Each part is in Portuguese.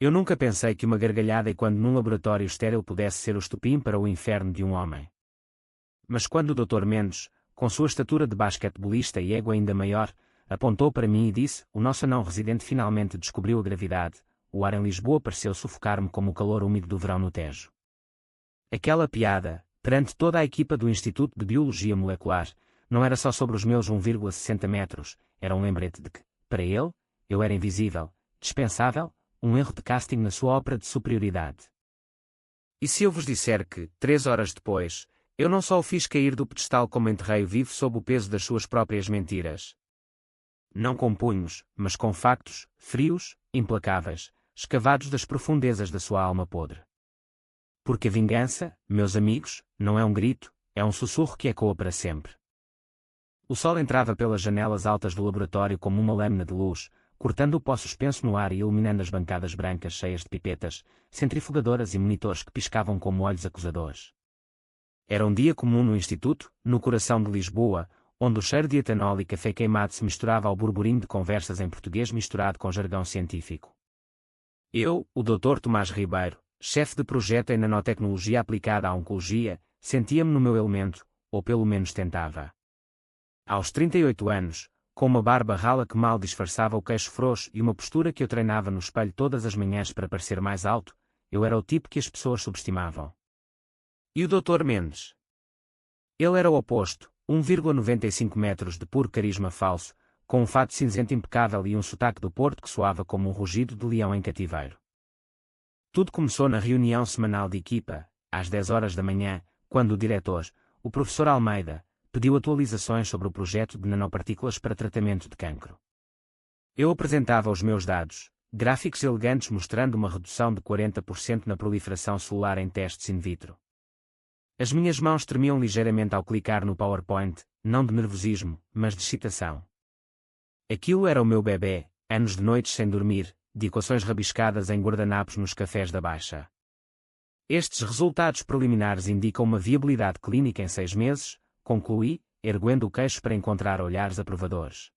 Eu nunca pensei que uma gargalhada e quando num laboratório estéril pudesse ser o estopim para o inferno de um homem. Mas quando o Dr. Mendes, com sua estatura de basquetebolista e ego ainda maior, apontou para mim e disse: "O nosso não residente finalmente descobriu a gravidade", o ar em Lisboa pareceu sufocar-me como o calor úmido do verão no Tejo. Aquela piada, perante toda a equipa do Instituto de Biologia Molecular, não era só sobre os meus 1,60 metros, era um lembrete de que, para ele, eu era invisível, dispensável, um erro de casting na sua ópera de superioridade. E se eu vos disser que, 3 horas depois, eu não só o fiz cair do pedestal como enterrei-o vivo sob o peso das suas próprias mentiras? Não com punhos, mas com factos, frios, implacáveis, escavados das profundezas da sua alma podre. Porque a vingança, meus amigos, não é um grito, é um sussurro que ecoa para sempre. O sol entrava pelas janelas altas do laboratório como uma lâmina de luz, cortando o pó suspenso no ar e iluminando as bancadas brancas cheias de pipetas, centrifugadoras e monitores que piscavam como olhos acusadores. Era um dia comum no Instituto, no coração de Lisboa, onde o cheiro de etanol e café queimado se misturava ao burburinho de conversas em português misturado com jargão científico. Eu, o Dr. Tomás Ribeiro, chefe de projeto em nanotecnologia aplicada à oncologia, sentia-me no meu elemento, ou pelo menos tentava. Aos 38 anos, com uma barba rala que mal disfarçava o queixo frouxo e uma postura que eu treinava no espelho todas as manhãs para parecer mais alto, eu era o tipo que as pessoas subestimavam. E o Dr. Mendes? Ele era o oposto, 1,95 metros de puro carisma falso, com um fato cinzento impecável e um sotaque do Porto que soava como um rugido de leão em cativeiro. Tudo começou na reunião semanal de equipa, às 10 horas da manhã, quando o diretor, o professor Almeida, pediu atualizações sobre o projeto de nanopartículas para tratamento de cancro. Eu apresentava os meus dados, gráficos elegantes mostrando uma redução de 40% na proliferação celular em testes in vitro. As minhas mãos tremiam ligeiramente ao clicar no PowerPoint, não de nervosismo, mas de excitação. Aquilo era o meu bebê, anos de noites sem dormir, de equações rabiscadas em guardanapos nos cafés da Baixa. Estes resultados preliminares indicam uma viabilidade clínica em 6 meses, concluí, erguendo o queixo para encontrar olhares aprovadores.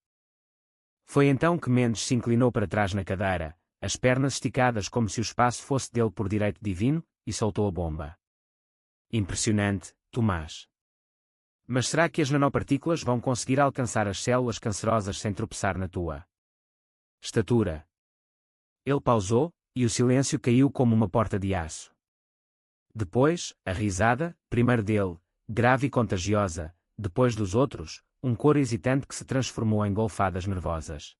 Foi então que Mendes se inclinou para trás na cadeira, as pernas esticadas como se o espaço fosse dele por direito divino, e soltou a bomba. Impressionante, Tomás. Mas será que as nanopartículas vão conseguir alcançar as células cancerosas sem tropeçar na tua estatura? Ele pausou, e o silêncio caiu como uma porta de aço. Depois, a risada, primeiro dele, grave e contagiosa, depois dos outros, um coro hesitante que se transformou em golfadas nervosas.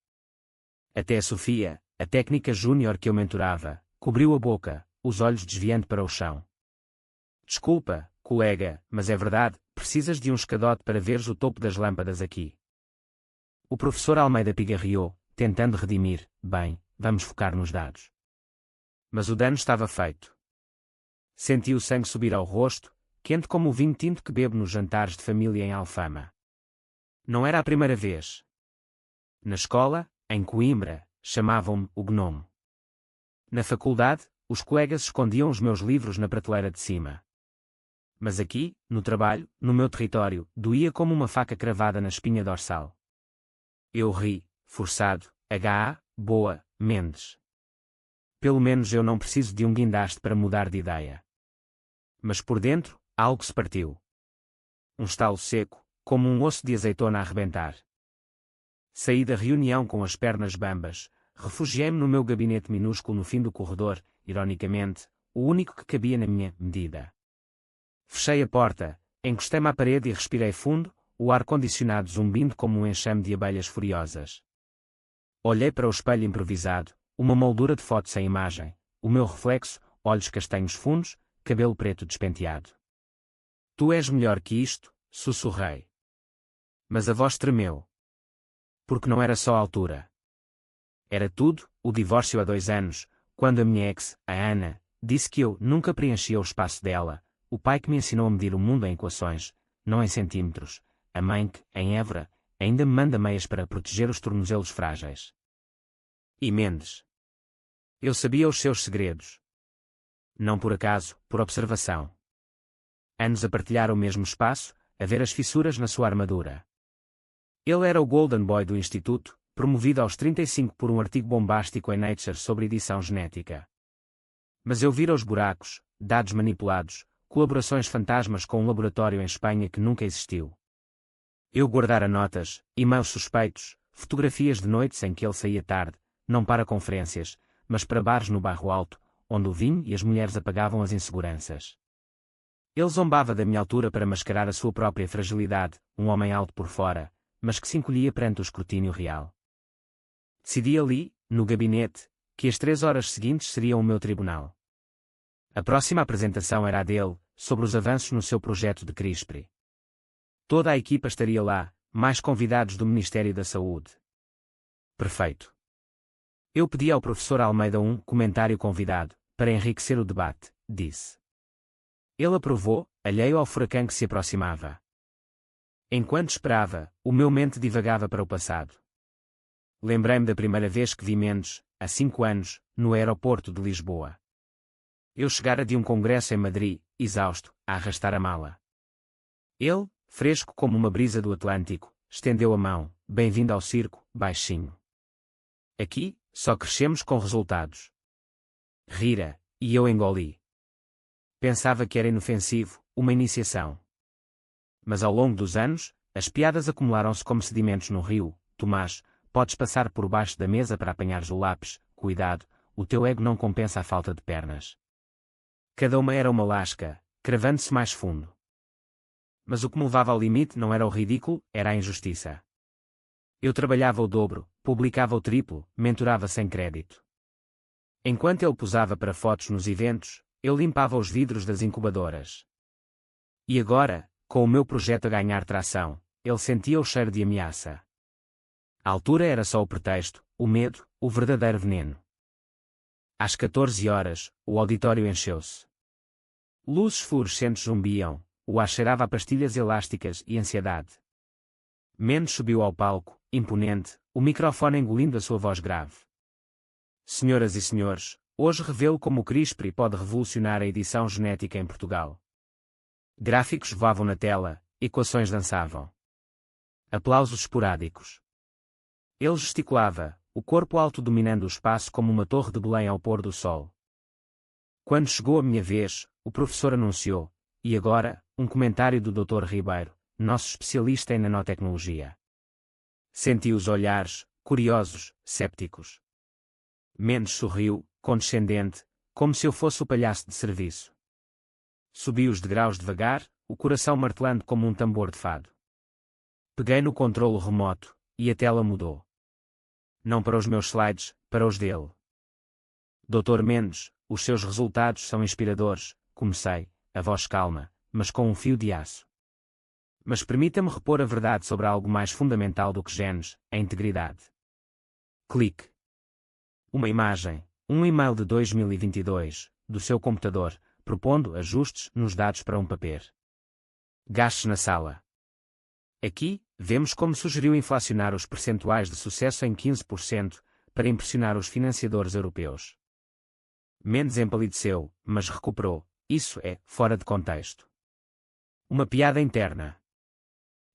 Até a Sofia, a técnica júnior que eu mentorava, cobriu a boca, os olhos desviando para o chão. Desculpa, colega, mas é verdade, precisas de um escadote para veres o topo das lâmpadas aqui. O professor Almeida pigarreou, tentando redimir: "Bem, vamos focar nos dados." Mas o dano estava feito. Senti o sangue subir ao rosto, quente como o vinho tinto que bebo nos jantares de família em Alfama. Não era a primeira vez. Na escola, em Coimbra, chamavam-me o Gnomo. Na faculdade, os colegas escondiam os meus livros na prateleira de cima. Mas aqui, no trabalho, no meu território, doía como uma faca cravada na espinha dorsal. Eu ri, forçado, boa, Mendes. Pelo menos eu não preciso de um guindaste para mudar de ideia. Mas por dentro, algo se partiu. Um estalo seco, como um osso de azeitona a arrebentar. Saí da reunião com as pernas bambas, refugiei-me no meu gabinete minúsculo no fim do corredor, ironicamente, o único que cabia na minha medida. Fechei a porta, encostei-me à parede e respirei fundo, o ar-condicionado zumbindo como um enxame de abelhas furiosas. Olhei para o espelho improvisado, uma moldura de foto sem imagem, o meu reflexo, olhos castanhos fundos, cabelo preto despenteado. "Tu és melhor que isto", sussurrei. Mas a voz tremeu. Porque não era só a altura. Era tudo, o divórcio há 2 anos, quando a minha ex, a Ana, disse que eu nunca preenchia o espaço dela, o pai que me ensinou a medir o mundo em equações, não em centímetros, a mãe que, em Évora, ainda me manda meias para proteger os tornozelos frágeis. E Mendes. Eu sabia os seus segredos. Não por acaso, por observação. Anos a partilhar o mesmo espaço, a ver as fissuras na sua armadura. Ele era o Golden Boy do Instituto, promovido aos 35 por um artigo bombástico em Nature sobre edição genética. Mas eu vira os buracos, dados manipulados, colaborações fantasmas com um laboratório em Espanha que nunca existiu. Eu guardara notas, e-mails suspeitos, fotografias de noites em que ele saía tarde, não para conferências, mas para bares no bairro alto, onde o vinho e as mulheres apagavam as inseguranças. Ele zombava da minha altura para mascarar a sua própria fragilidade, um homem alto por fora, mas que se encolhia perante o escrutínio real. Decidi ali, no gabinete, que as 3 horas seguintes seriam o meu tribunal. A próxima apresentação era a dele, sobre os avanços no seu projeto de CRISPR. Toda a equipa estaria lá, mais convidados do Ministério da Saúde. Perfeito. Eu pedi ao professor Almeida um comentário convidado, para enriquecer o debate, disse. Ele aprovou, alheio ao furacão que se aproximava. Enquanto esperava, o meu mente divagava para o passado. Lembrei-me da primeira vez que vi Mendes, há 5 anos, no aeroporto de Lisboa. Eu chegara de um congresso em Madrid, exausto, a arrastar a mala. Ele, fresco como uma brisa do Atlântico, estendeu a mão, bem-vindo ao circo, baixinho. Aqui, só crescemos com resultados. Rira, e eu engoli. Pensava que era inofensivo, uma iniciação. Mas ao longo dos anos, as piadas acumularam-se como sedimentos no rio. Tomás, podes passar por baixo da mesa para apanhares o lápis, cuidado, o teu ego não compensa a falta de pernas. Cada uma era uma lasca, cravando-se mais fundo. Mas o que me levava ao limite não era o ridículo, era a injustiça. Eu trabalhava o dobro, publicava o triplo, mentorava sem crédito. Enquanto ele posava para fotos nos eventos, eu limpava os vidros das incubadoras. E agora, com o meu projeto a ganhar tração, ele sentia o cheiro de ameaça. A altura era só o pretexto, o medo, o verdadeiro veneno. Às 14 horas, o auditório encheu-se. Luzes fluorescentes zumbiam, o ar cheirava a pastilhas elásticas e ansiedade. Mendes subiu ao palco, imponente, o microfone engolindo a sua voz grave. Senhoras e senhores, hoje revelo como o CRISPR pode revolucionar a edição genética em Portugal. Gráficos voavam na tela, equações dançavam. Aplausos esporádicos. Ele gesticulava, o corpo alto dominando o espaço como uma torre de Belém ao pôr do sol. Quando chegou a minha vez, o professor anunciou, e agora, um comentário do Dr. Ribeiro, nosso especialista em nanotecnologia. Senti os olhares, curiosos, cépticos. Mendes sorriu, condescendente, como se eu fosse o palhaço de serviço. Subi os degraus devagar, o coração martelando como um tambor de fado. Peguei no controlo remoto, e a tela mudou. Não para os meus slides, para os dele. Dr. Mendes, os seus resultados são inspiradores, comecei, a voz calma, mas com um fio de aço. Mas permita-me repor a verdade sobre algo mais fundamental do que genes, a integridade. Clique. Uma imagem, um e-mail de 2022, do seu computador, propondo ajustes nos dados para um papel. Gastos na sala. Aqui, vemos como sugeriu inflacionar os percentuais de sucesso em 15%, para impressionar os financiadores europeus. Mendes empalideceu, mas recuperou. Isso é, fora de contexto. Uma piada interna.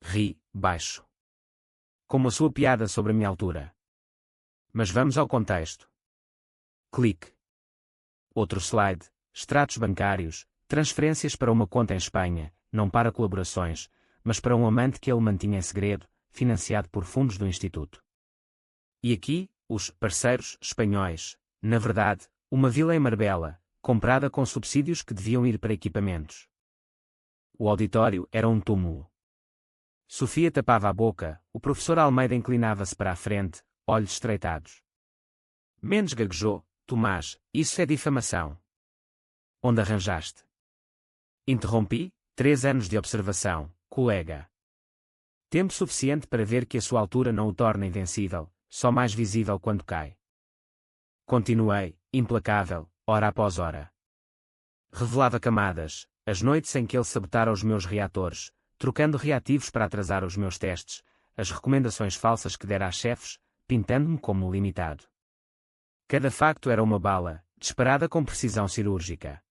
Ri, baixo. Como a sua piada sobre a minha altura. Mas vamos ao contexto. Clique. Outro slide. Extratos bancários, transferências para uma conta em Espanha, não para colaborações, mas para um amante que ele mantinha em segredo, financiado por fundos do Instituto. E aqui, os parceiros espanhóis, na verdade, uma vila em Marbella, comprada com subsídios que deviam ir para equipamentos. O auditório era um túmulo. Sofia tapava a boca, o professor Almeida inclinava-se para a frente, olhos estreitados. Mendes gaguejou, Tomás, isso é difamação. Onde arranjaste? Interrompi, 3 anos de observação, colega. Tempo suficiente para ver que a sua altura não o torna invencível, só mais visível quando cai. Continuei, implacável, hora após hora. Revelava camadas, as noites em que ele sabotara os meus reatores, trocando reativos para atrasar os meus testes, as recomendações falsas que dera a chefes, pintando-me como limitado. Cada facto era uma bala, disparada com precisão cirúrgica.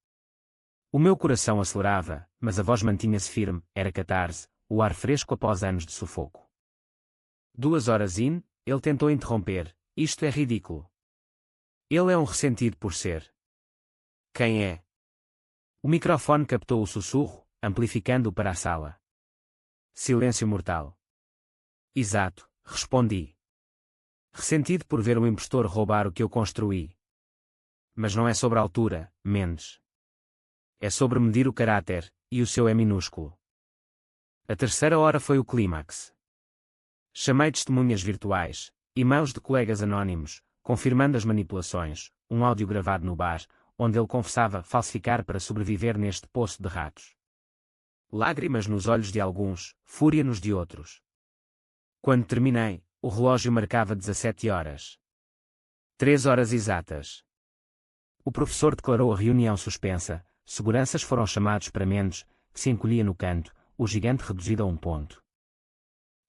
O meu coração acelerava, mas a voz mantinha-se firme, era catarse, o ar fresco após anos de sufoco. 2 horas in, ele tentou interromper, isto é ridículo. Ele é um ressentido por ser. Quem é? O microfone captou o sussurro, amplificando-o para a sala. Silêncio mortal. Exato, respondi. Ressentido por ver o impostor roubar o que eu construí. Mas não é sobre a altura, Mendes. É sobre medir o caráter, e o seu é minúsculo. A terceira hora foi o clímax. Chamei testemunhas virtuais, e-mails de colegas anónimos, confirmando as manipulações, um áudio gravado no bar, onde ele confessava falsificar para sobreviver neste poço de ratos. Lágrimas nos olhos de alguns, fúria nos de outros. Quando terminei, o relógio marcava 17 horas. 3 horas exatas. O professor declarou a reunião suspensa, seguranças foram chamados para Mendes, que se encolhia no canto, o gigante reduzido a um ponto.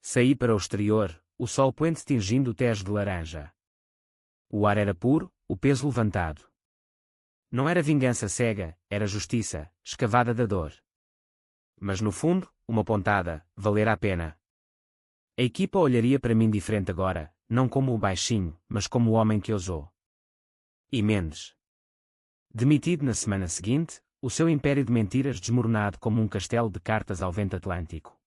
Saí para o exterior, o sol poente tingindo o Tejo de laranja. O ar era puro, o peso levantado. Não era vingança cega, era justiça, escavada da dor. Mas no fundo, uma pontada, valera a pena. A equipa olharia para mim diferente agora, não como o baixinho, mas como o homem que ousou. E Mendes. Demitido na semana seguinte, o seu império de mentiras desmoronado como um castelo de cartas ao vento atlântico.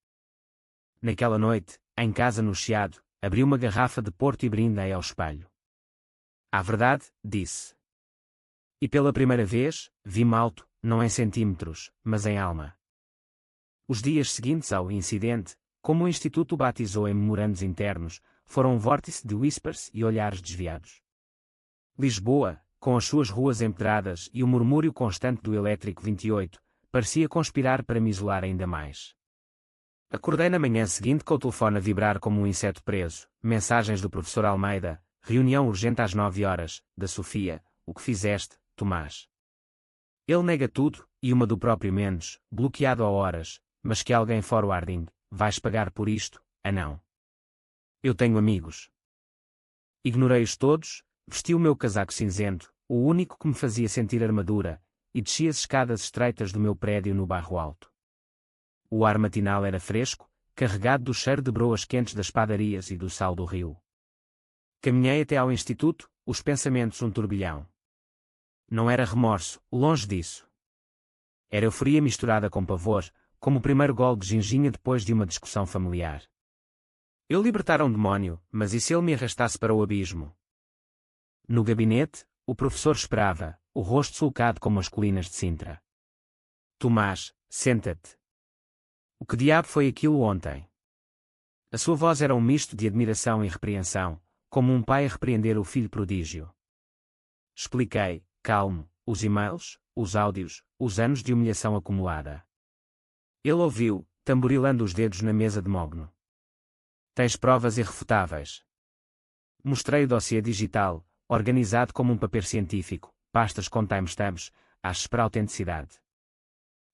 Naquela noite, em casa no Chiado, abri uma garrafa de Porto e brindei ao espelho. À verdade, disse. E pela primeira vez, vi-me alto, não em centímetros, mas em alma. Os dias seguintes ao incidente, como o Instituto o batizou em memorandos internos, foram um vórtice de whispers e olhares desviados. Lisboa, com as suas ruas empedradas e o murmúrio constante do elétrico 28, parecia conspirar para me isolar ainda mais. Acordei na manhã seguinte com o telefone a vibrar como um inseto preso, mensagens do professor Almeida, reunião urgente às 9 horas, da Sofia, o que fizeste, Tomás? Ele nega tudo, e uma do próprio Mendes, bloqueado a horas, mas que alguém forwarding, vais pagar por isto, não. Eu tenho amigos. Ignorei-os todos, vesti o meu casaco cinzento, o único que me fazia sentir armadura, e desci as escadas estreitas do meu prédio no bairro alto. O ar matinal era fresco, carregado do cheiro de broas quentes das padarias e do sal do rio. Caminhei até ao instituto, os pensamentos um turbilhão. Não era remorso, longe disso. Era euforia misturada com pavor, como o primeiro gol de ginginha depois de uma discussão familiar. Eu libertara um demónio, mas e se ele me arrastasse para o abismo? No gabinete, o professor esperava, o rosto sulcado como as colinas de Sintra. Tomás, senta-te. O que diabo foi aquilo ontem? A sua voz era um misto de admiração e repreensão, como um pai a repreender o filho prodígio. Expliquei, calmo, os e-mails, os áudios, os anos de humilhação acumulada. Ele ouviu, tamborilando os dedos na mesa de mogno. Tens provas irrefutáveis. Mostrei o dossiê digital, organizado como um papel científico, pastas com timestamps, às para autenticidade.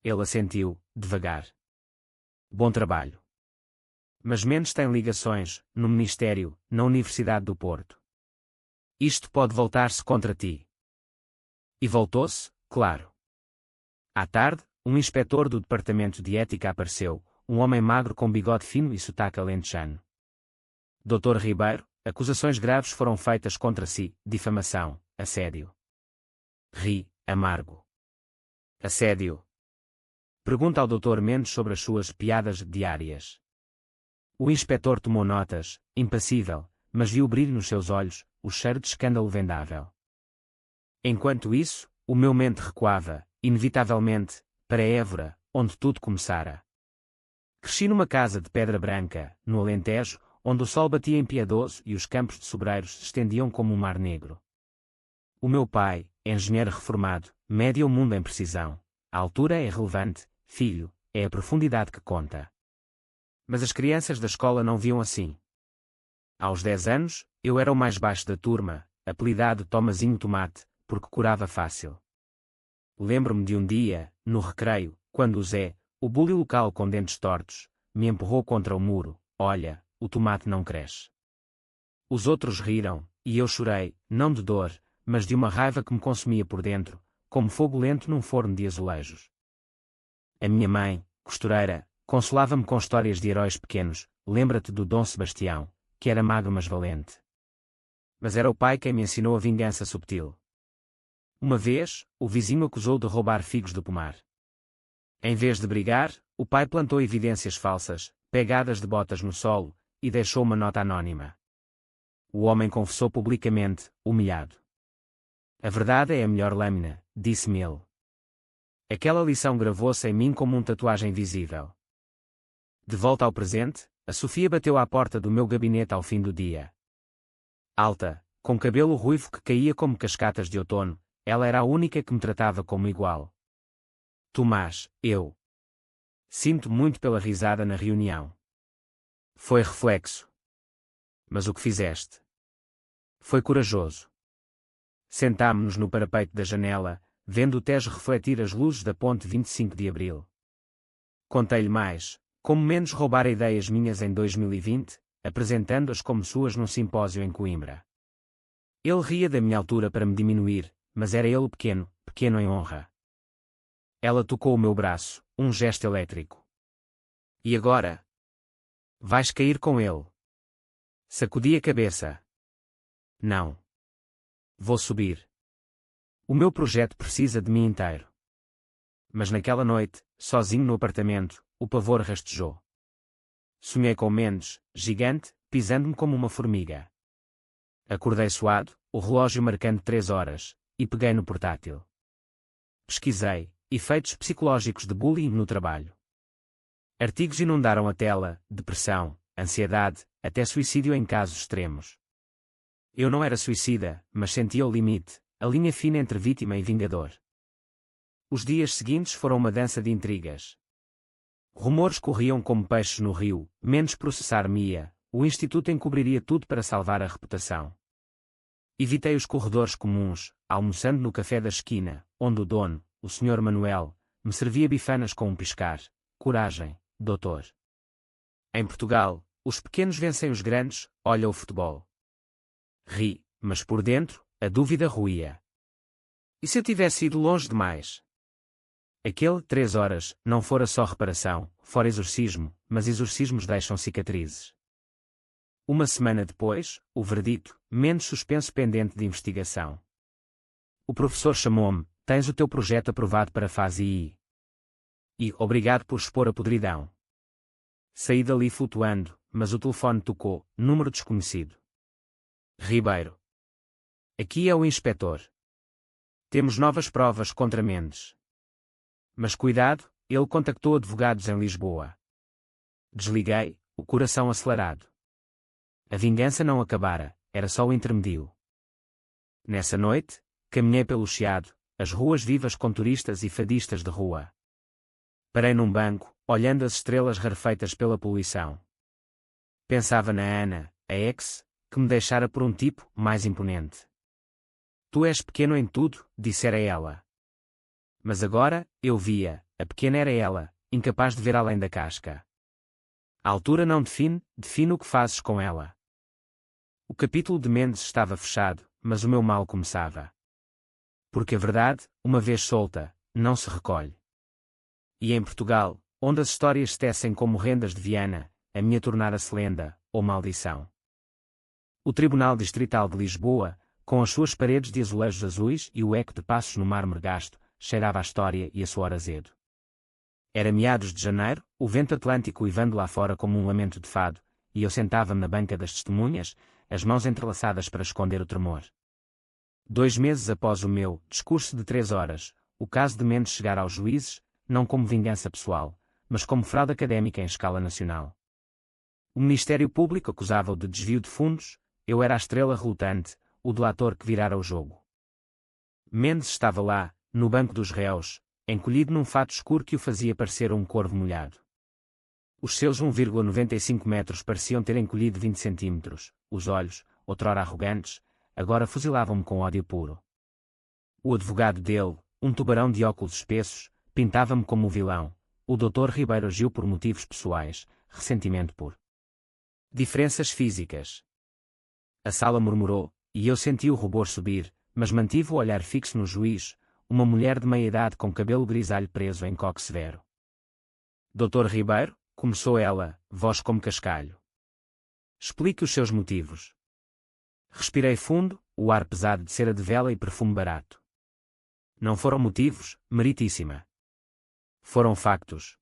Ele assentiu, devagar. Bom trabalho. Mas Mendes tem ligações, no Ministério, na Universidade do Porto. Isto pode voltar-se contra ti. E voltou-se, claro. À tarde, um inspetor do Departamento de Ética apareceu, um homem magro com bigode fino e sotaque alentejano. Dr. Ribeiro, acusações graves foram feitas contra si, difamação, assédio. Ri, amargo. Assédio. Pergunta ao Dr. Mendes sobre as suas piadas diárias. O inspetor tomou notas, impassível, mas viu o brilho nos seus olhos, o cheiro de escândalo vendável. Enquanto isso, o meu mente recuava, inevitavelmente, para Évora, onde tudo começara. Cresci numa casa de pedra branca, no Alentejo, onde o sol batia impiedoso e os campos de sobreiros se estendiam como um mar negro. O meu pai, engenheiro reformado, media o mundo em precisão. A altura é irrelevante, filho, é a profundidade que conta. Mas as crianças da escola não viam assim. Aos 10 anos, eu era o mais baixo da turma, apelidado Tomazinho Tomate, porque curava fácil. Lembro-me de um dia, no recreio, quando o Zé, o bully local com dentes tortos, me empurrou contra o muro. Olha, o tomate não cresce. Os outros riram, e eu chorei, não de dor, mas de uma raiva que me consumia por dentro, como fogo lento num forno de azulejos. A minha mãe, costureira, consolava-me com histórias de heróis pequenos. Lembra-te do Dom Sebastião, que era magro mas valente. Mas era o pai quem me ensinou a vingança subtil. Uma vez, o vizinho acusou de roubar figos do pomar. Em vez de brigar, o pai plantou evidências falsas, pegadas de botas no solo, e deixou uma nota anônima. O homem confessou publicamente, humilhado. A verdade é a melhor lâmina, disse-me ele. Aquela lição gravou-se em mim como uma tatuagem visível. De volta ao presente, a Sofia bateu à porta do meu gabinete ao fim do dia. Alta, com cabelo ruivo que caía como cascatas de outono, ela era a única que me tratava como igual. Tomás, eu. Sinto muito pela risada na reunião. Foi reflexo. Mas o que fizeste? Foi corajoso. Sentámo-nos no parapeito da janela, vendo o Tejo refletir as luzes da ponte 25 de Abril. Contei-lhe mais, como menos roubar ideias minhas em 2020, apresentando-as como suas num simpósio em Coimbra. Ele ria da minha altura para me diminuir, mas era ele pequeno, pequeno em honra. Ela tocou o meu braço, um gesto elétrico. E agora? Vais cair com ele. Sacudi a cabeça. Não. Vou subir. O meu projeto precisa de mim inteiro. Mas naquela noite, sozinho no apartamento, o pavor rastejou. Sonhei com Mendes, gigante, pisando-me como uma formiga. Acordei suado, o relógio marcando 3 horas, e peguei no portátil. Pesquisei, efeitos psicológicos de bullying no trabalho. Artigos inundaram a tela, depressão, ansiedade, até suicídio em casos extremos. Eu não era suicida, mas sentia o limite, a linha fina entre vítima e vingador. Os dias seguintes foram uma dança de intrigas. Rumores corriam como peixes no rio, Mendes processar-me-ia, o Instituto encobriria tudo para salvar a reputação. Evitei os corredores comuns, almoçando no café da esquina, onde o dono, o Sr. Manuel, me servia bifanas com um piscar. Coragem, doutor. Em Portugal, os pequenos vencem os grandes, olha o futebol. Ri, mas por dentro, a dúvida roía. E se eu tivesse ido longe demais? Aquele 3 horas não fora só reparação, fora exorcismo, mas exorcismos deixam cicatrizes. Uma semana depois, o verdito, Mendes suspenso pendente de investigação. O professor chamou-me, tens o teu projeto aprovado para a fase I. E, obrigado por expor a podridão. Saí dali flutuando, mas o telefone tocou, número desconhecido. Ribeiro. Aqui é o inspetor. Temos novas provas contra Mendes. Mas cuidado, ele contactou advogados em Lisboa. Desliguei, o coração acelerado. A vingança não acabara, era só o intermédio. Nessa noite, caminhei pelo Chiado, as ruas vivas com turistas e fadistas de rua. Parei num banco, olhando as estrelas rarefeitas pela poluição. Pensava na Ana, a ex, que me deixara por um tipo mais imponente. Tu és pequeno em tudo, dissera ela. Mas agora, eu via, a pequena era ela, incapaz de ver além da casca. A altura não define, define o que fazes com ela. O capítulo de Mendes estava fechado, mas o meu mal começava. Porque a verdade, uma vez solta, não se recolhe. E em Portugal, onde as histórias tecem como rendas de Viana, a minha tornara-se lenda, ou maldição. O Tribunal Distrital de Lisboa, com as suas paredes de azulejos azuis e o eco de passos no mármore gasto, cheirava a história e a suor azedo. Era meados de janeiro, o vento atlântico uivando lá fora como um lamento de fado, e eu sentava-me na banca das testemunhas, as mãos entrelaçadas para esconder o tremor. 2 meses após o meu discurso de 3 horas, o caso de Mendes chegara aos juízes, não como vingança pessoal, mas como fraude académica em escala nacional. O Ministério Público acusava-o de desvio de fundos, eu era a estrela relutante, o delator que virara o jogo. Mendes estava lá, no banco dos réus, encolhido num fato escuro que o fazia parecer um corvo molhado. Os seus 1,95 metros pareciam ter encolhido 20 centímetros, os olhos, outrora arrogantes, agora fuzilavam-me com ódio puro. O advogado dele, um tubarão de óculos espessos, pintava-me como o vilão, o Dr. Ribeiro agiu por motivos pessoais, ressentimento por diferenças físicas. A sala murmurou, e eu senti o rubor subir, mas mantive o olhar fixo no juiz, uma mulher de meia-idade com cabelo grisalho preso em coque severo. Dr. Ribeiro, começou ela, voz como cascalho. Explique os seus motivos. Respirei fundo, o ar pesado de cera de vela e perfume barato. Não foram motivos, meritíssima. Foram factos.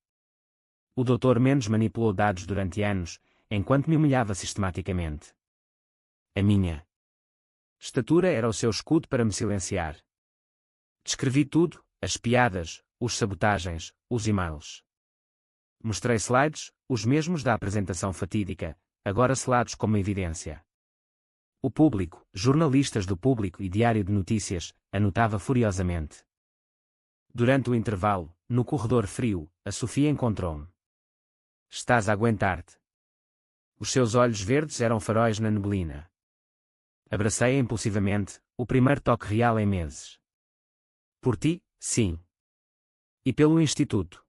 O Dr. Mendes manipulou dados durante anos, enquanto me humilhava sistematicamente. A minha estatura era o seu escudo para me silenciar. Descrevi tudo, as piadas, os sabotagens, os e-mails. Mostrei slides, os mesmos da apresentação fatídica, agora selados como evidência. O Público, jornalistas do Público e Diário de Notícias, anotava furiosamente. Durante o intervalo, no corredor frio, a Sofia encontrou-me. Estás a aguentar-te. Os seus olhos verdes eram faróis na neblina. Abracei-a impulsivamente, o primeiro toque real em meses. Por ti, sim. E pelo Instituto.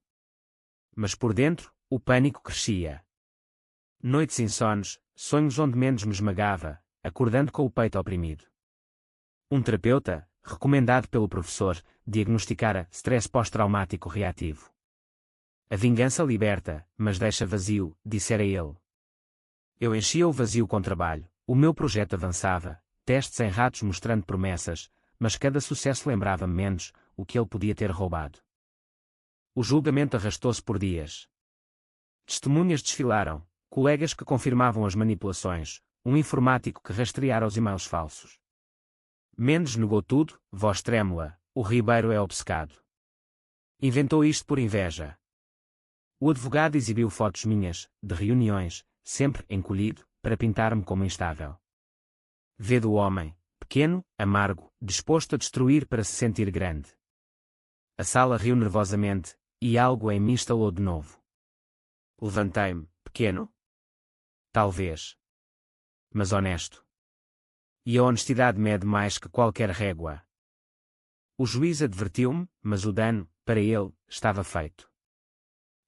Mas por dentro, o pânico crescia. Noites insones, sonhos onde Mendes me esmagava, acordando com o peito oprimido. Um terapeuta, recomendado pelo professor, diagnosticara stress pós-traumático reativo. A vingança liberta, mas deixa vazio, dissera ele. Eu enchia o vazio com trabalho, o meu projeto avançava, testes em ratos mostrando promessas, mas cada sucesso lembrava-me menos o que ele podia ter roubado. O julgamento arrastou-se por dias. Testemunhas desfilaram, colegas que confirmavam as manipulações, um informático que rastreara os e-mails falsos. Mendes negou tudo, voz trêmula, o Ribeiro é obcecado. Inventou isto por inveja. O advogado exibiu fotos minhas, de reuniões, sempre encolhido, para pintar-me como instável. Vê do homem, pequeno, amargo, disposto a destruir para se sentir grande. A sala riu nervosamente, e algo em mim estalou de novo. Levantei-me, pequeno? Talvez. Mas honesto. E a honestidade mede mais que qualquer régua. O juiz advertiu-me, mas o dano, para ele, estava feito.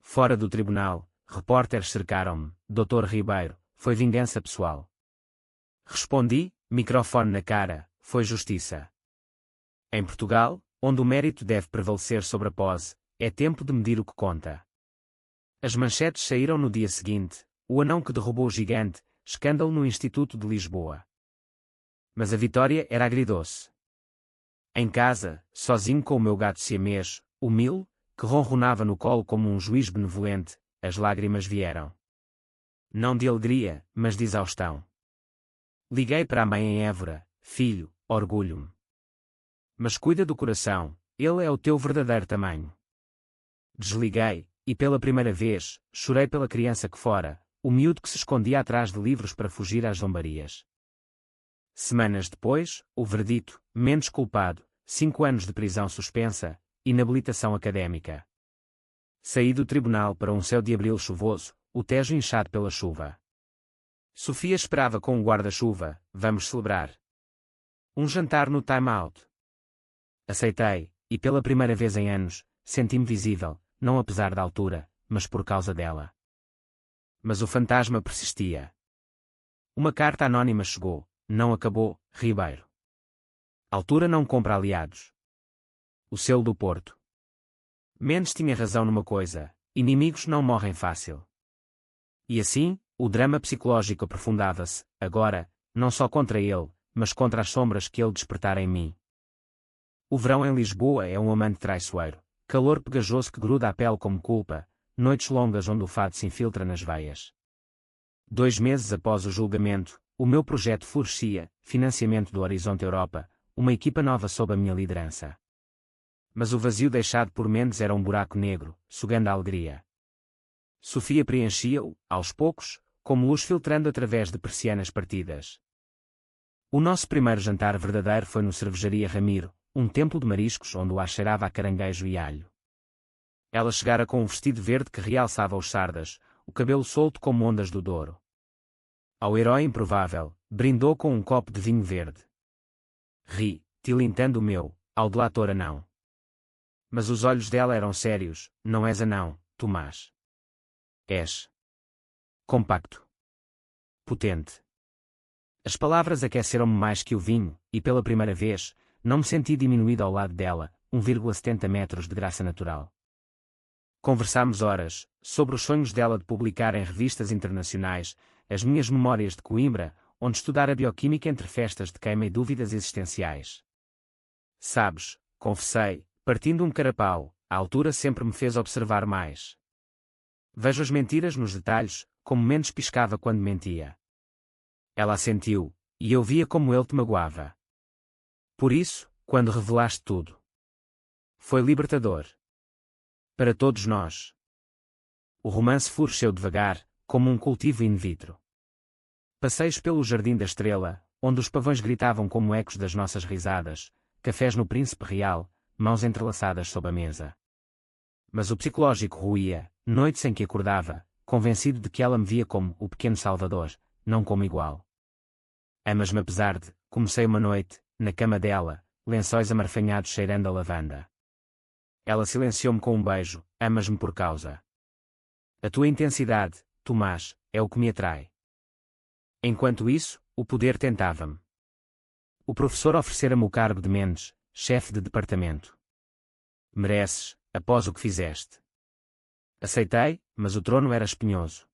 Fora do tribunal, repórteres cercaram-me, Dr. Ribeiro, foi vingança pessoal. Respondi, microfone na cara, foi justiça. Em Portugal, onde o mérito deve prevalecer sobre a pose, é tempo de medir o que conta. As manchetes saíram no dia seguinte, o anão que derrubou o gigante, escândalo no Instituto de Lisboa. Mas a vitória era agridoce. Em casa, sozinho com o meu gato siamês, o Mil, que ronronava no colo como um juiz benevolente, as lágrimas vieram. Não de alegria, mas de exaustão. Liguei para a mãe em Évora, filho, orgulho-me. Mas cuida do coração, ele é o teu verdadeiro tamanho. Desliguei, e pela primeira vez, chorei pela criança que fora, o miúdo que se escondia atrás de livros para fugir às zombarias. Semanas depois, o verdito, Mendes culpado, 5 anos de prisão suspensa, inabilitação académica. Saí do tribunal para um céu de abril chuvoso, o Tejo inchado pela chuva. Sofia esperava com um guarda-chuva, vamos celebrar. Um jantar no time-out. Aceitei, e pela primeira vez em anos, senti-me visível, não apesar da altura, mas por causa dela. Mas o fantasma persistia. Uma carta anónima chegou, não acabou, Ribeiro. Altura não compra aliados. O selo do Porto. Mendes tinha razão numa coisa, inimigos não morrem fácil. E assim, o drama psicológico aprofundava-se, agora, não só contra ele, mas contra as sombras que ele despertara em mim. O verão em Lisboa é um amante traiçoeiro, calor pegajoso que gruda a pele como culpa, noites longas onde o fado se infiltra nas veias. 2 meses após o julgamento, o meu projeto florescia, financiamento do Horizonte Europa, uma equipa nova sob a minha liderança. Mas o vazio deixado por Mendes era um buraco negro, sugando a alegria. Sofia preenchia-o, aos poucos, como luz filtrando através de persianas partidas. O nosso primeiro jantar verdadeiro foi no Cervejaria Ramiro, um templo de mariscos onde o ar cheirava a caranguejo e alho. Ela chegara com um vestido verde que realçava os sardas, o cabelo solto como ondas do Douro. Ao herói improvável, brindou com um copo de vinho verde. Ri, tilintando o meu, ao delator anão. Mas os olhos dela eram sérios, não és anão, Tomás. És compacto. Potente. As palavras aqueceram-me mais que o vinho, e pela primeira vez, não me senti diminuído ao lado dela, 1,70 metros de graça natural. Conversámos horas, sobre os sonhos dela de publicar em revistas internacionais, as minhas memórias de Coimbra, onde estudara bioquímica entre festas de queima e dúvidas existenciais. Sabes, confessei, partindo um carapau, a altura sempre me fez observar mais. Vejo as mentiras nos detalhes, como Mendes piscava quando mentia. Ela assentiu, e eu via como ele te magoava. Por isso, quando revelaste tudo, foi libertador. Para todos nós. O romance floresceu devagar, como um cultivo in vitro. Passeios pelo Jardim da Estrela, onde os pavões gritavam como ecos das nossas risadas, cafés no Príncipe Real, mãos entrelaçadas sob a mesa. Mas o psicológico ruía, noites em que acordava, convencido de que ela me via como o pequeno Salvador, não como igual. Amas-me apesar de, comecei uma noite, na cama dela, lençóis amarfanhados cheirando a lavanda. Ela silenciou-me com um beijo, amas-me por causa. A tua intensidade, Tomás, é o que me atrai. Enquanto isso, o poder tentava-me. O professor oferecera-me o cargo de Mendes, chefe de departamento. Mereces, após o que fizeste. Aceitei, mas o trono era espinhoso.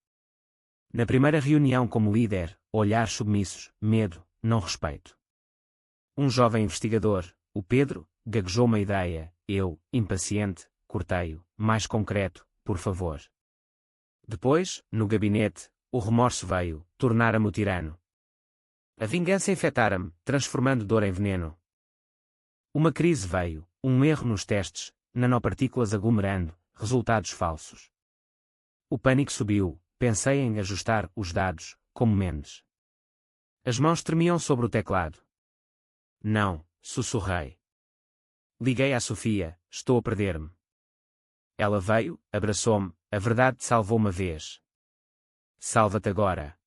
Na primeira reunião como líder, olhares submissos, medo, não respeito. Um jovem investigador, o Pedro, gaguejou uma ideia, eu, impaciente, cortei-o, mais concreto, por favor. Depois, no gabinete, o remorso veio, tornara-me o tirano. A vingança infectara-me, transformando dor em veneno. Uma crise veio, um erro nos testes, nanopartículas aglomerando, resultados falsos. O pânico subiu, pensei em ajustar os dados, como Mendes. As mãos tremiam sobre o teclado. Não, sussurrei. Liguei à Sofia, estou a perder-me. Ela veio, abraçou-me, a verdade te salvou uma vez. Salva-te agora.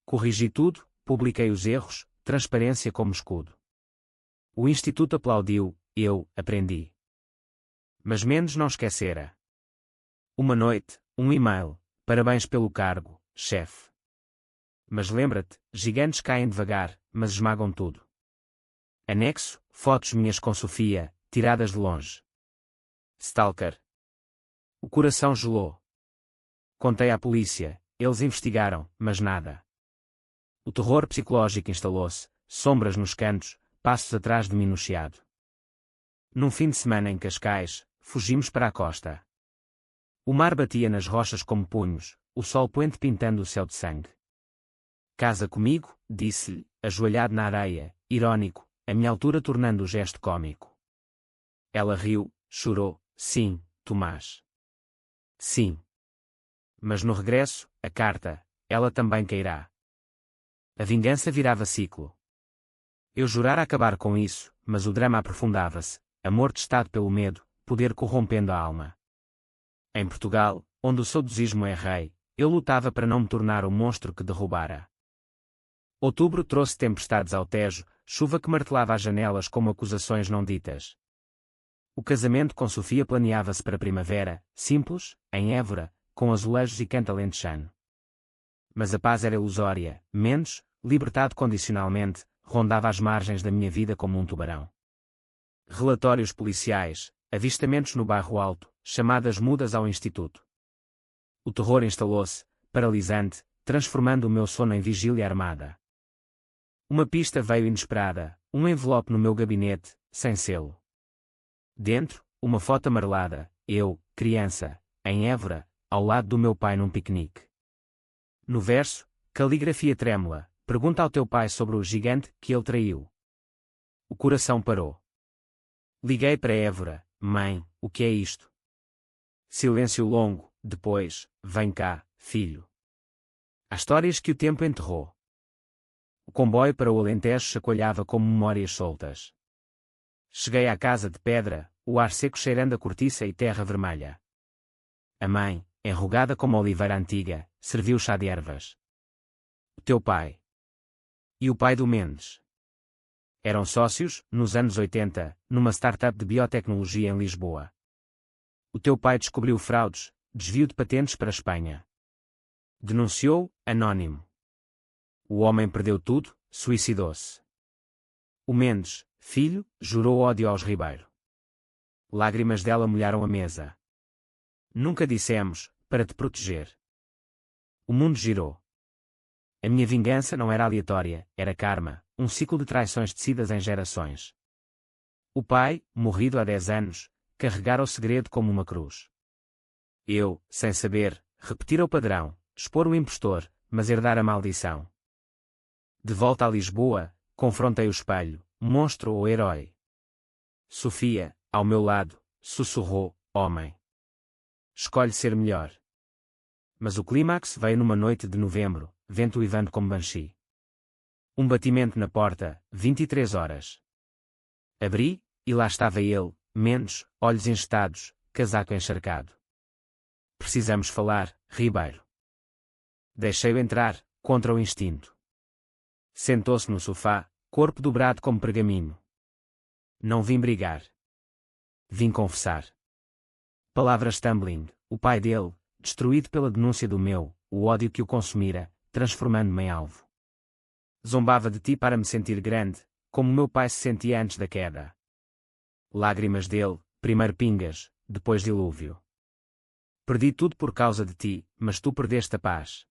Corrigi tudo, publiquei os erros, transparência como escudo. O Instituto aplaudiu, eu, aprendi. Mas Mendes não esquecera. Uma noite, um e-mail, parabéns pelo cargo, chefe. Mas lembra-te, gigantes caem devagar, mas esmagam tudo. Anexo, fotos minhas com Sofia, tiradas de longe. Stalker. O coração gelou. Contei à polícia, eles investigaram, mas nada. O terror psicológico instalou-se, sombras nos cantos, passos atrás de mim no chiado. Num fim de semana em Cascais, fugimos para a costa. O mar batia nas rochas como punhos, o sol poente pintando o céu de sangue. Casa comigo, disse-lhe, ajoelhado na areia, irónico, a minha altura tornando o gesto cômico. Ela riu, chorou, sim, Tomás. Sim. Mas no regresso, a carta, ela também cairá. A vingança virava ciclo. Eu jurara acabar com isso, mas o drama aprofundava-se, amor testado pelo medo, poder corrompendo a alma. Em Portugal, onde o saudosismo é rei, eu lutava para não me tornar o monstro que derrubara. Outubro trouxe tempestades ao Tejo, chuva que martelava as janelas como acusações não ditas. O casamento com Sofia planeava-se para primavera, simples, em Évora, com azulejos e canto alentejano. Mas a paz era ilusória, Mendes, libertado condicionalmente, rondava as margens da minha vida como um tubarão. Relatórios policiais, avistamentos no Bairro Alto, chamadas mudas ao Instituto. O terror instalou-se, paralisante, transformando o meu sono em vigília armada. Uma pista veio inesperada, um envelope no meu gabinete, sem selo. Dentro, uma foto amarelada, eu, criança, em Évora, ao lado do meu pai num piquenique. No verso, caligrafia trêmula, pergunta ao teu pai sobre o gigante que ele traiu. O coração parou. Liguei para Évora, mãe, o que é isto? Silêncio longo, depois, vem cá, filho. Há histórias que o tempo enterrou. O comboio para o Alentejo chacoalhava como memórias soltas. Cheguei à casa de pedra, o ar seco cheirando a cortiça e terra vermelha. A mãe, enrugada como a oliveira antiga, serviu chá de ervas. O teu pai. E o pai do Mendes. Eram sócios, nos anos 80, numa startup de biotecnologia em Lisboa. O teu pai descobriu fraudes, desvio de patentes para a Espanha. Denunciou, anónimo. O homem perdeu tudo, suicidou-se. O Mendes, filho, jurou ódio aos Ribeiro. Lágrimas dela molharam a mesa. Nunca dissemos, para te proteger. O mundo girou. A minha vingança não era aleatória, era karma, um ciclo de traições tecidas em gerações. O pai, morrido há 10 anos, carregara o segredo como uma cruz. Eu, sem saber, repetira o padrão, expor o impostor, mas herdar a maldição. De volta a Lisboa, confrontei o espelho, monstro ou herói. Sofia, ao meu lado, sussurrou, homem. Escolhe ser melhor. Mas o clímax veio numa noite de novembro, vento uivando como banshee. Um batimento na porta, 23 horas. Abri, e lá estava ele, menos, olhos enxertados, casaco encharcado. Precisamos falar, Ribeiro. Deixei-o entrar, contra o instinto. Sentou-se no sofá, corpo dobrado como pergaminho. Não vim brigar. Vim confessar. Palavras tumbling, o pai dele, destruído pela denúncia do meu, o ódio que o consumira, transformando-me em alvo. Zombava de ti para me sentir grande, como meu pai se sentia antes da queda. Lágrimas dele, primeiro pingas, depois dilúvio. Perdi tudo por causa de ti, mas tu perdeste a paz.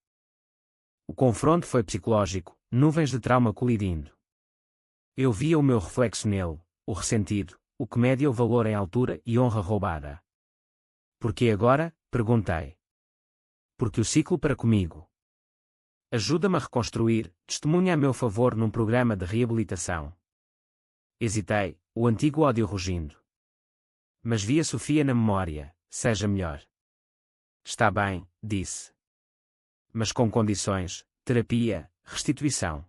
O confronto foi psicológico, nuvens de trauma colidindo. Eu via o meu reflexo nele, o ressentido, o que media o valor em altura e honra roubada. Por que agora? Perguntei. Porque o ciclo para comigo. Ajuda-me a reconstruir, testemunha a meu favor num programa de reabilitação. Hesitei, o antigo ódio rugindo. Mas vi a Sofia na memória, seja melhor. Está bem, disse. Mas com condições, terapia, restituição.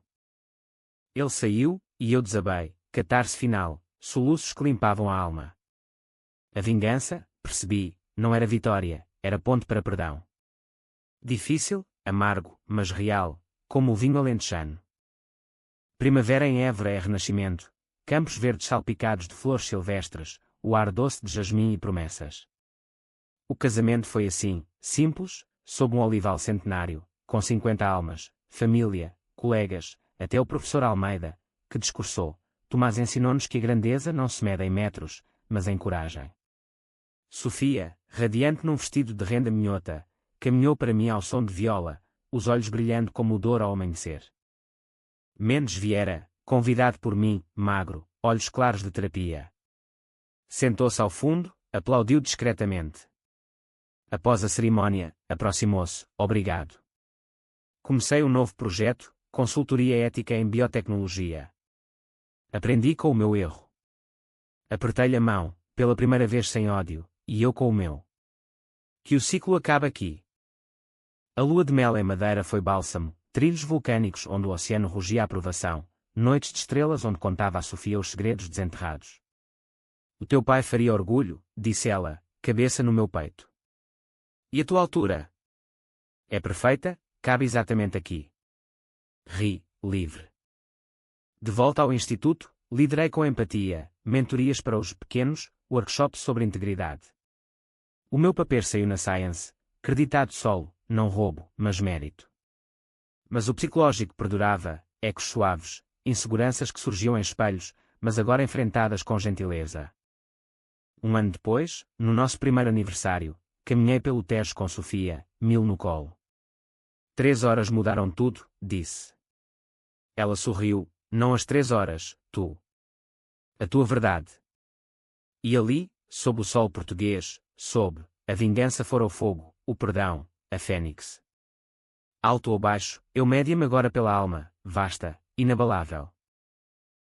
Ele saiu, e eu desabei, catarse final, soluços que limpavam a alma. A vingança, percebi, não era vitória, era ponte para perdão. Difícil, amargo, mas real, como o vinho alentejano. Primavera em Évora é renascimento, campos verdes salpicados de flores silvestres, o ar doce de jasmim e promessas. O casamento foi assim, simples, sob um olival centenário, com 50 almas, família, colegas, até o professor Almeida, que discursou. Tomás ensinou-nos que a grandeza não se mede em metros, mas em coragem. Sofia, radiante num vestido de renda minhota, caminhou para mim ao som de viola, os olhos brilhando como o dor ao amanhecer. Mendes Vieira, convidado por mim, magro, olhos claros de terapia. Sentou-se ao fundo, aplaudiu discretamente. Após a cerimónia, aproximou-se, obrigado. Comecei um novo projeto, consultoria ética em biotecnologia. Aprendi com o meu erro. Apertei-lhe a mão, pela primeira vez sem ódio, e eu com o meu. Que o ciclo acabe aqui. A lua de mel em Madeira foi bálsamo, trilhos vulcânicos onde o oceano rugia a aprovação, noites de estrelas onde contava a Sofia os segredos desenterrados. O teu pai faria orgulho, disse ela, cabeça no meu peito. E a tua altura? É perfeita, cabe exatamente aqui. Ri, livre. De volta ao instituto, liderei com empatia, mentorias para os pequenos, workshops sobre integridade. O meu papel saiu na Science, creditado solo, não roubo, mas mérito. Mas o psicológico perdurava, ecos suaves, inseguranças que surgiam em espelhos, mas agora enfrentadas com gentileza. Um ano depois, no nosso primeiro aniversário, caminhei pelo Tejo com Sofia, 1000 no colo. 3 horas mudaram tudo, disse. Ela sorriu, não as 3 horas, tu. A tua verdade. E ali, sob o sol português, sob, a vingança fora o fogo, o perdão, a fênix. Alto ou baixo, eu media-me agora pela alma, vasta, inabalável.